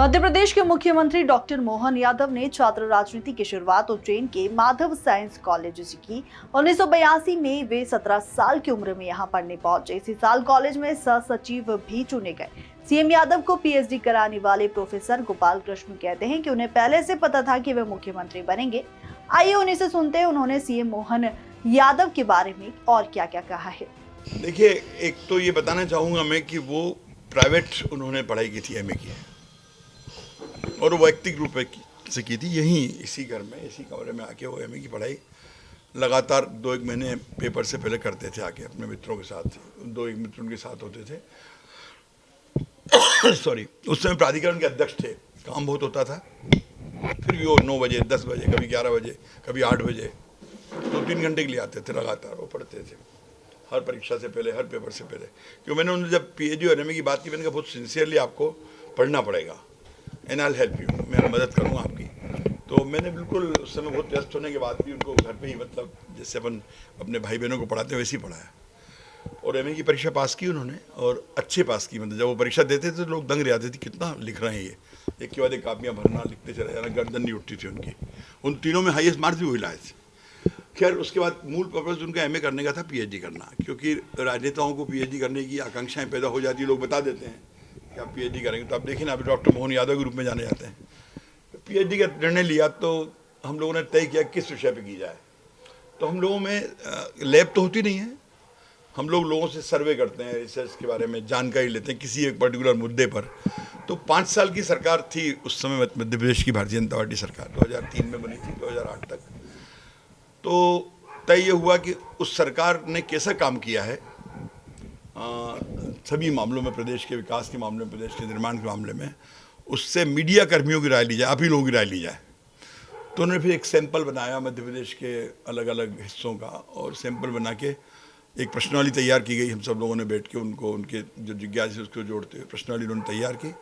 मध्य प्रदेश के मुख्यमंत्री डॉक्टर मोहन यादव ने छात्र राजनीति की शुरुआत उज्जैन के माधव साइंस कॉलेज से की। 1982 में वे 17 साल की उम्र में यहां पढ़ने पहुंचे। इसी साल कॉलेज में सचिव भी चुने गए। सीएम यादव को पीएचडी कराने वाले प्रोफेसर गोपाल कृष्ण कहते हैं कि उन्हें पहले से पता था कि वे मुख्यमंत्री बनेंगे। आइए उन्हीं से सुनते हैं उन्होंने सीएम मोहन यादव के बारे में और क्या क्या कहा है। देखिए, एक तो ये बताना चाहूँगा मैं कि वो प्राइवेट उन्होंने पढ़ाई की थी, एमए की, और वो वैयक्तिक रूप से की थी। यहीं इसी घर में, इसी कमरे में आके वो एमए की पढ़ाई लगातार 2-1 महीने पेपर से पहले करते थे आके अपने मित्रों के साथ। 2-1 मित्र उनके साथ होते थे। सॉरी, उस समय प्राधिकरण के अध्यक्ष थे, काम बहुत होता था। फिर भी वो 9 बजे, 10 बजे, कभी 11 बजे, कभी 8 बजे 2-3 घंटे के लिए आते थे। लगातार वो पढ़ते थे, हर परीक्षा से पहले, हर पेपर से पहले। क्योंकि मैंने उन्हें जब पीएचडी और एमए की बात की, मैंने कहा बहुत सिंसियरली आपको पढ़ना पड़ेगा, and I will help you, मैं मदद करूँगा आपकी। तो मैंने बिल्कुल उस समय बहुत व्यस्त होने के बाद भी उनको घर पे ही, मतलब जैसे अपन अपने भाई बहनों को पढ़ाते हैं वैसे ही पढ़ाया। और एमए की परीक्षा पास की उन्होंने, और अच्छे पास की। मतलब जब वो परीक्षा देते थे तो लोग दंग रह जाते थे, कितना लिख रहे हैं ये, एक के बाद एक कापियाँ भरना, लिखते चले जाना, गर्दन नहीं उठती थी उनकी। उन तीनों में हाईएस्ट मार्क्स भी वही लाए थे। खैर, उसके बाद मूल पर्पज़ उनका एमए करने का था, पीएचडी करना। क्योंकि राजनेताओं को पीएचडी करने की आकांक्षाएं पैदा हो जाती है, लोग बता देते हैं कि आप पीएचडी करेंगे। तो आप देखिए ना, अभी डॉक्टर मोहन यादव के रूप में जाने जाते हैं। पीएचडी का निर्णय लिया तो हम लोगों ने तय किया किस विषय पे की जाए। तो हम लोगों में लैब तो होती नहीं है, हम लोगों से सर्वे करते हैं, रिसर्च के बारे में जानकारी लेते हैं किसी एक पर्टिकुलर मुद्दे पर। तो 5 साल की सरकार थी उस समय मध्य प्रदेश की भारतीय जनता पार्टी सरकार, 2003 में बनी थी, 2008 तक। तो तय ये हुआ कि उस सरकार ने कैसा काम किया है सभी मामलों में, प्रदेश के विकास के मामले में, प्रदेश के निर्माण के मामले में, उससे मीडिया कर्मियों की राय ली जाए, आप ही लोगों की राय ली जाए। तो उन्होंने फिर एक सैंपल बनाया मध्य प्रदेश के अलग अलग हिस्सों का, और सैंपल बना के एक प्रश्नावली तैयार की गई। हम सब लोगों ने बैठ के उनको, उनके जो जिज्ञासा उसको जोड़ते हुए प्रश्नावली उन्होंने तैयार की,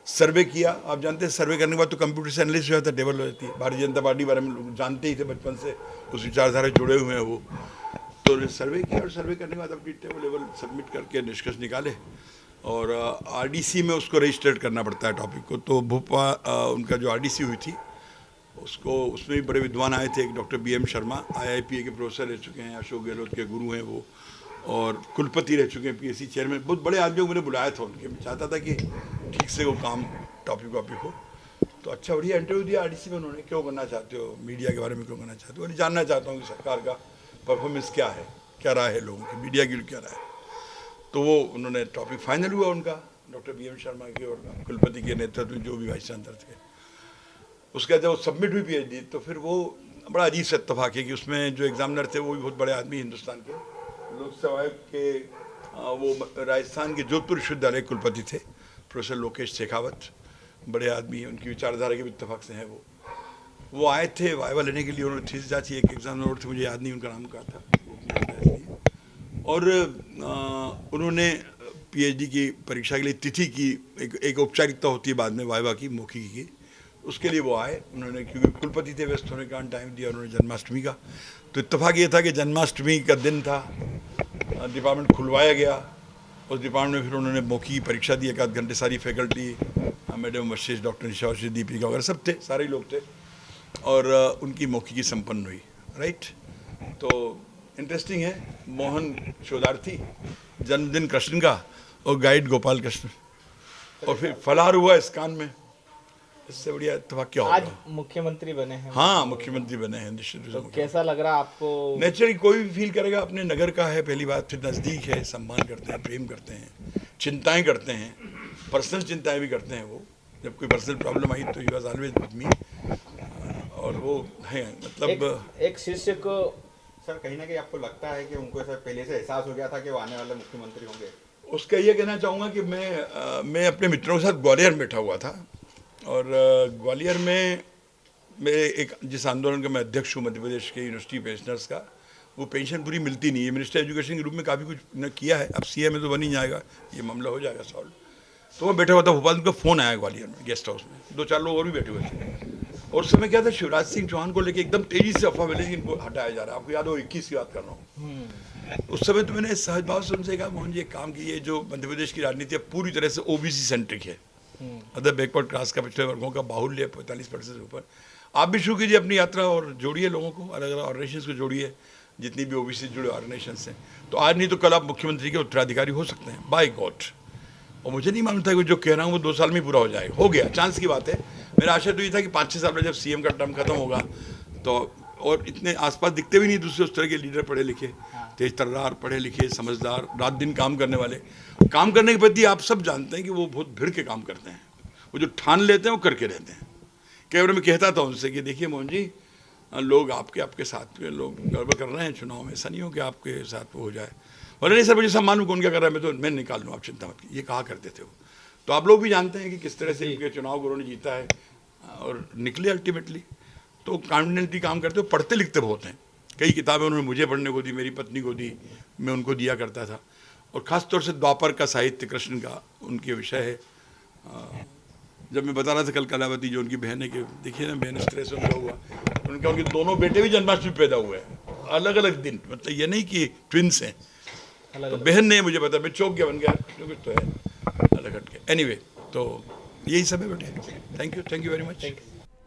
सर्वे किया। आप जानते हैं, सर्वे करने के बाद तो कंप्यूटर से एनालिसिस हो जाता है, टेबल हो जाती है। भारतीय जनता पार्टी बारे में लोग जानते ही थे, बचपन से उस विचारधारा जुड़े हुए हैं वो। तो उन्होंने सर्वे किया, और सर्वे करने के बाद अपनी टेबल लेवल सबमिट करके निष्कर्ष निकाले, और आरडीसी में उसको रजिस्टर्ड करना पड़ता है टॉपिक को। तो भोपाल उनका जो आरडीसी हुई थी, उसको, उसमें भी बड़े विद्वान आए थे। एक डॉक्टर बीएम शर्मा, आईआईपीए के प्रोफेसर रह चुके हैं, अशोक गहलोत के गुरु हैं वो, और कुलपति रह चुके हैं, पीएससी चेयरमैन। बहुत बड़े आदमियों को मैंने बुलाया था उनके। मैं चाहता था कि ठीक से वो काम टॉपिक वॉपिक हो। तो अच्छा बढ़िया इंटरव्यू दिया आरडीसी में उन्होंने। क्यों करना चाहते हो, मीडिया के बारे में क्यों करना चाहते हो, और जानना चाहता हूँ कि सरकार का परफॉर्मेंस क्या है, क्या राय है लोगों की, मीडिया की क्या राय है। तो वो उन्होंने टॉपिक फाइनल हुआ उनका, डॉक्टर बीएम शर्मा के और कुलपति के नेतृत्व में जो भी वाइस चांसलर थे। उसके जब सबमिट हुई पीएचडी, तो फिर वो बड़ा अजीब सा इत्तेफाक है कि उसमें जो एग्जामिनर थे वो भी बहुत बड़े आदमी, हिंदुस्तान के लोकसभा के वो राजस्थान के जोधपुर विश्वविद्यालय के कुलपति थे, प्रोफेसर लोकेश शेखावत। बड़े आदमी हैं, उनकी विचारधारा के भी इत्तेफाक से हैं वो आए थे वाइवा लेने के लिए। उन्होंने थीसिस जांची, एक एग्जामिनर थे, मुझे याद नहीं उनका नाम क्या था, और उन्होंने पीएचडी की परीक्षा के लिए तिथि की एक औपचारिकता होती है बाद में, वाइवा की, मौखिकी की, उसके लिए वो आए। उन्होंने, क्योंकि कुलपति थे, व्यस्त होने का टाइम दिया उन्होंने जन्माष्टमी का। तो इत्तेफाक ये था कि जन्माष्टमी का दिन था, डिपार्टमेंट खुलवाया गया। उस डिपार्टमेंट में फिर उन्होंने मौखिकी परीक्षा दी, 1 घंटे। सारी फैकल्टी, मैडम वशिष्ठ, डॉक्टर निशा वशिष्ठ, दीपिका वगैरह सब थे, सारे लोग थे, और उनकी मौखिकी संपन्न हुई। राइट। तो इंटरेस्टिंग है, मोहन शोधार्थी, जन्मदिन कृष्ण का, और गाइड गोपाल कृष्ण, और फिर फलाहार हुआ इस कान में। इससे बढ़िया इत्तेफाक क्या होगा। आज मुख्यमंत्री बने हैं। हाँ, मुख्यमंत्री बने हैं, निश्चित रूप से। तो कैसा लग रहा है आपको? नेचुरली कोई भी फील करेगा, अपने नगर का है पहली बात, फिर नज़दीक है, सम्मान करते हैं, प्रेम करते हैं, चिंताएं करते हैं, पर्सनल चिंताएं भी करते हैं वो। जब कोई पर्सनल प्रॉब्लम आई तो he was always with me, और वो है, मतलब एक शिष्य को। सर, कहीं ना कहीं आपको लगता है कि उनको ऐसा पहले से एहसास हो गया था कि वो आने वाले मुख्यमंत्री होंगे? उसका ये कहना चाहूँगा कि मैं अपने मित्रों के साथ ग्वालियर में बैठा हुआ था, और ग्वालियर में मेरे एक, जिस आंदोलन का मैं अध्यक्ष हूँ मध्य प्रदेश के यूनिवर्सिटी पेंशनर्स का, वो पेंशन पूरी मिलती नहीं है। मिनिस्टर एजुकेशन के रूप में काफ़ी कुछ न किया है, अब सीएम में तो बन ही जाएगा, ये मामला हो जाएगा सॉल्व। तो मैं बैठा हुआ था भोपाल, उनका फ़ोन आया ग्वालियर में, गेस्ट हाउस में, 2-4 लोग और भी बैठे हुए थे। और उस समय क्या था, शिवराज सिंह चौहान को लेकर एकदम तेज़ी से अफवाह मिली कि इनको हटाया जा रहा है। आपको याद हो, 21 की बात कर रहा हूँ। उस समय तो मैंने सहज भाव से उनसे कहा, मोहन जी एक काम कीजिए, जो मध्य प्रदेश की राजनीति अब पूरी तरह से ओबीसी सेंट्रिक है, अदर बैकवर्ड क्लास का, पिछड़े वर्गों का बाहुल्य 45% से ऊपर। आप भी शुरू कीजिए अपनी यात्रा और जोड़िए लोगों को, अलग अलग ऑर्गेनाइजेशन को जोड़िए, जितनी भी ओबीसी से जुड़े ऑर्गेनाइजेशन हैं। तो आज नहीं तो कल आप मुख्यमंत्री के उत्तराधिकारी हो सकते हैं, बाय गॉड। और मुझे नहीं मालूम था कि जो कह रहा हूँ वो 2 साल में पूरा हो जाएगा। हो गया, चांस की बात है। मेरा आशा तो ये था कि 5-6 साल में जब सीएम का टर्म खत्म होगा तो, और इतने आसपास दिखते भी नहीं दूसरे उस तरह के लीडर, पढ़े लिखे, तेज तर्रार, पढ़े लिखे, समझदार, रात दिन काम करने वाले। काम करने के प्रति आप सब जानते हैं कि वो बहुत भिड़ के काम करते हैं। वो जो ठान लेते हैं वो करके रहते हैं। कई बार मैं कहता था उनसे कि देखिए मोहन जी, लोग आपके साथ में लोग गड़बड़ कर रहे हैं चुनाव में, ऐसा नहीं हो कि आपके साथ वो हो जाए। बोले नहीं सर, मुझे सम्मान कौन क्या कर रहा है, मैं निकाल लूँ, आप चिंता मत कीजिए, ये कहा करते थे वो। तो आप लोग भी जानते हैं कि किस तरह से इनके चुनाव गुरु ने जीता है और निकले अल्टीमेटली। तो कॉन्फिडेंटली काम करते हो, पढ़ते लिखते बहुत हैं। कई किताबें उन्होंने मुझे पढ़ने को दी, मेरी पत्नी को दी, मैं उनको दिया करता था। और ख़ास तौर से द्वापर का साहित्य, कृष्ण का उनके विषय है। जब मैं बता रहा था कल कलावती जो उनकी बहन है, कि देखिए ना बहन इस तरह से उनका हुआ, उनके दोनों बेटे भी जन्माष्टमी पैदा हुए हैं, अलग अलग दिन, मतलब ये नहीं कि ट्विंस हैं। तो बहन ने मुझे बताया, मैं चौंक गया, बन गया जो कुछ तो है अलग हट के। एनीवे, तो यही सब है बेटे। Thank you very much.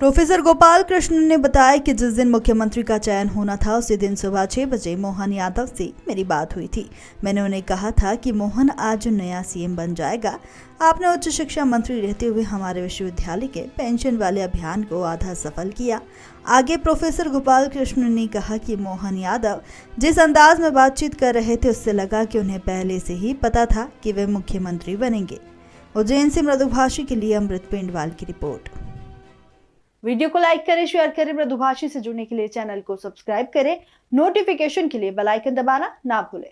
Professor Gopal Krishna ने बताया कि जिस दिन मुख्यमंत्री का चयन होना था उसी दिन सुबह 6 बजे मोहन यादव से मेरी बात हुई थी। मैंने उन्हें कहा था कि मोहन आज नया सीएम बन जाएगा। आपने उच्च शिक्षा मंत्री रहते हुए हमारे विश्वविद्यालय के पेंशन वाले अभियान को आधा सफल किया। आगे प्रोफेसर गोपाल कृष्ण ने कहा कि मोहन यादव जिस अंदाज में बातचीत कर रहे थे उससे लगा कि उन्हें पहले से ही पता था कि वे मुख्यमंत्री बनेंगे। उज्जैन से मृदुभाषी के लिए अमृत पेंडवाल की रिपोर्ट। वीडियो को लाइक करें, शेयर करें। मृदुभाषी से जुड़ने के लिए चैनल को सब्सक्राइब करें। नोटिफिकेशन के लिए बेल आइकन दबाना ना भूलें।